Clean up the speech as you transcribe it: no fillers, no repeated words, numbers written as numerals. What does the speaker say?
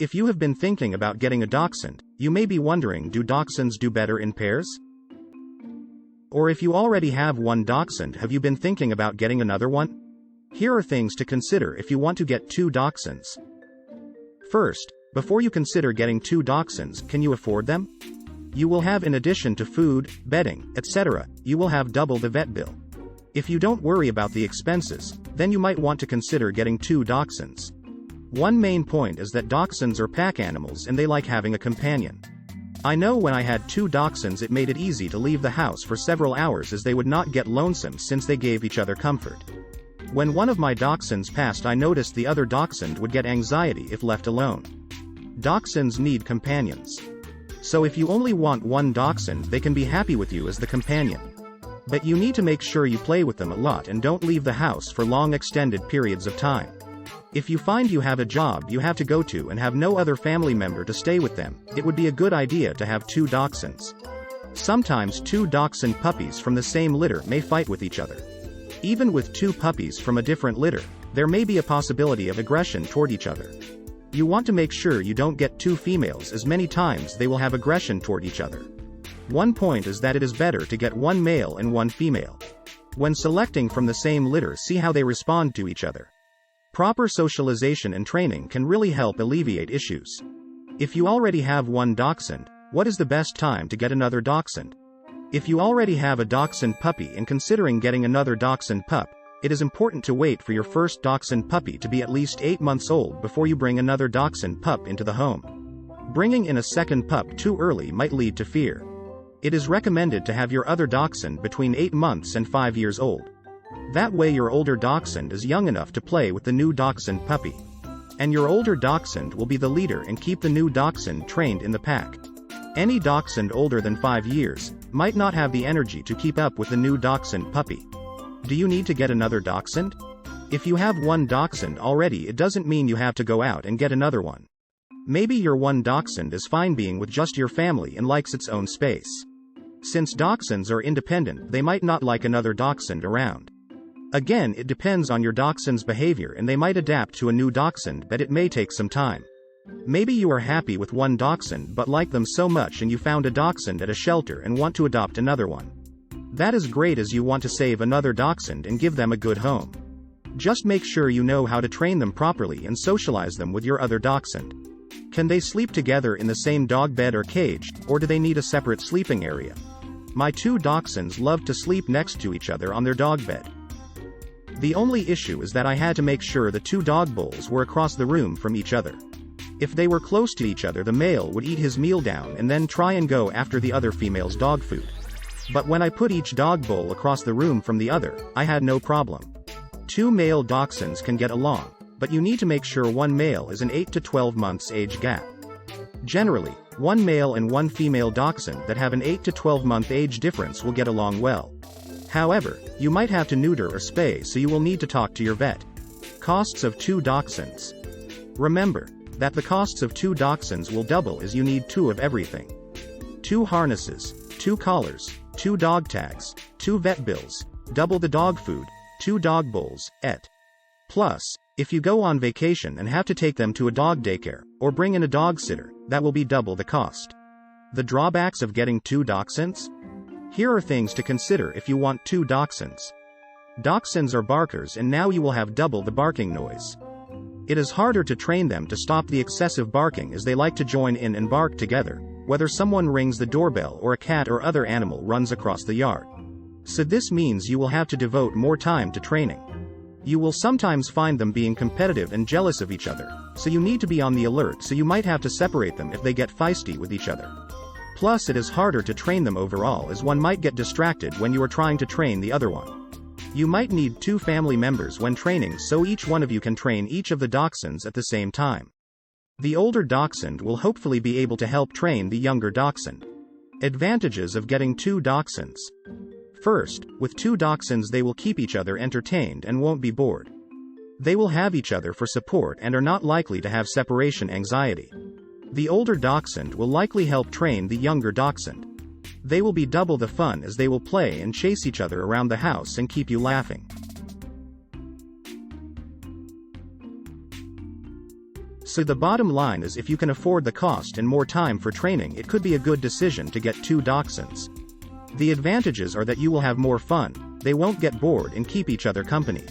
If you have been thinking about getting a dachshund, you may be wondering, do dachshunds do better in pairs? Or if you already have one dachshund, have you been thinking about getting another one? Here are things to consider if you want to get two dachshunds. First, before you consider getting two dachshunds, can you afford them? You will have, in addition to food, bedding, etc., you will have double the vet bill. If you don't worry about the expenses, then you might want to consider getting two dachshunds. One main point is that dachshunds are pack animals and they like having a companion. I know when I had two dachshunds it made it easy to leave the house for several hours as they would not get lonesome since they gave each other comfort. When one of my dachshunds passed, I noticed the other dachshund would get anxiety if left alone. Dachshunds need companions. So if you only want one dachshund, they can be happy with you as the companion. But you need to make sure you play with them a lot and don't leave the house for long extended periods of time. If you find you have a job you have to go to and have no other family member to stay with them, it would be a good idea to have two dachshunds. Sometimes two dachshund puppies from the same litter may fight with each other. Even with two puppies from a different litter, there may be a possibility of aggression toward each other. You want to make sure you don't get two females, as many times they will have aggression toward each other. One point is that it is better to get one male and one female. When selecting from the same litter, see how they respond to each other. Proper socialization and training can really help alleviate issues. If you already have one dachshund, what is the best time to get another dachshund? If you already have a dachshund puppy and considering getting another dachshund pup, it is important to wait for your first dachshund puppy to be at least 8 months old before you bring another dachshund pup into the home. Bringing in a second pup too early might lead to fear. It is recommended to have your other dachshund between 8 months and 5 years old. That way your older dachshund is young enough to play with the new dachshund puppy. And your older dachshund will be the leader and keep the new dachshund trained in the pack. Any dachshund older than 5 years might not have the energy to keep up with the new dachshund puppy. Do you need to get another dachshund? If you have one dachshund already, it doesn't mean you have to go out and get another one. Maybe your one dachshund is fine being with just your family and likes its own space. Since dachshunds are independent, they might not like another dachshund around. Again, it depends on your dachshund's behavior and they might adapt to a new dachshund, but it may take some time. Maybe you are happy with one dachshund but like them so much and you found a dachshund at a shelter and want to adopt another one. That is great, as you want to save another dachshund and give them a good home. Just make sure you know how to train them properly and socialize them with your other dachshund. Can they sleep together in the same dog bed or cage, or do they need a separate sleeping area? My two dachshunds love to sleep next to each other on their dog bed. The only issue is that I had to make sure the two dog bowls were across the room from each other. If they were close to each other, the male would eat his meal down and then try and go after the other female's dog food. But when I put each dog bowl across the room from the other, I had no problem. Two male dachshunds can get along, but you need to make sure one male is an 8 to 12 months age gap. Generally, one male and one female dachshund that have an 8 to 12 month age difference will get along well. However, you might have to neuter or spay, so you will need to talk to your vet. Costs of two dachshunds. Remember that the costs of two dachshunds will double as you need two of everything. 2 harnesses, 2 collars, 2 dog tags, 2 vet bills, double the dog food, 2 dog bowls, etc. Plus, if you go on vacation and have to take them to a dog daycare, or bring in a dog sitter, that will be double the cost. The drawbacks of getting two dachshunds? Here are things to consider if you want two dachshunds. Dachshunds are barkers and now you will have double the barking noise. It is harder to train them to stop the excessive barking as they like to join in and bark together, whether someone rings the doorbell or a cat or other animal runs across the yard. So this means you will have to devote more time to training. You will sometimes find them being competitive and jealous of each other, so you need to be on the alert, so you might have to separate them if they get feisty with each other. Plus, it is harder to train them overall as one might get distracted when you are trying to train the other one. You might need 2 family members when training, so each one of you can train each of the dachshunds at the same time. The older dachshund will hopefully be able to help train the younger dachshund. Advantages of getting 2 dachshunds. First, with 2 dachshunds they will keep each other entertained and won't be bored. They will have each other for support and are not likely to have separation anxiety. The older dachshund will likely help train the younger dachshund. They will be double the fun as they will play and chase each other around the house and keep you laughing. So the bottom line is, if you can afford the cost and more time for training, it could be a good decision to get 2 dachshunds. The advantages are that you will have more fun, they won't get bored and keep each other company.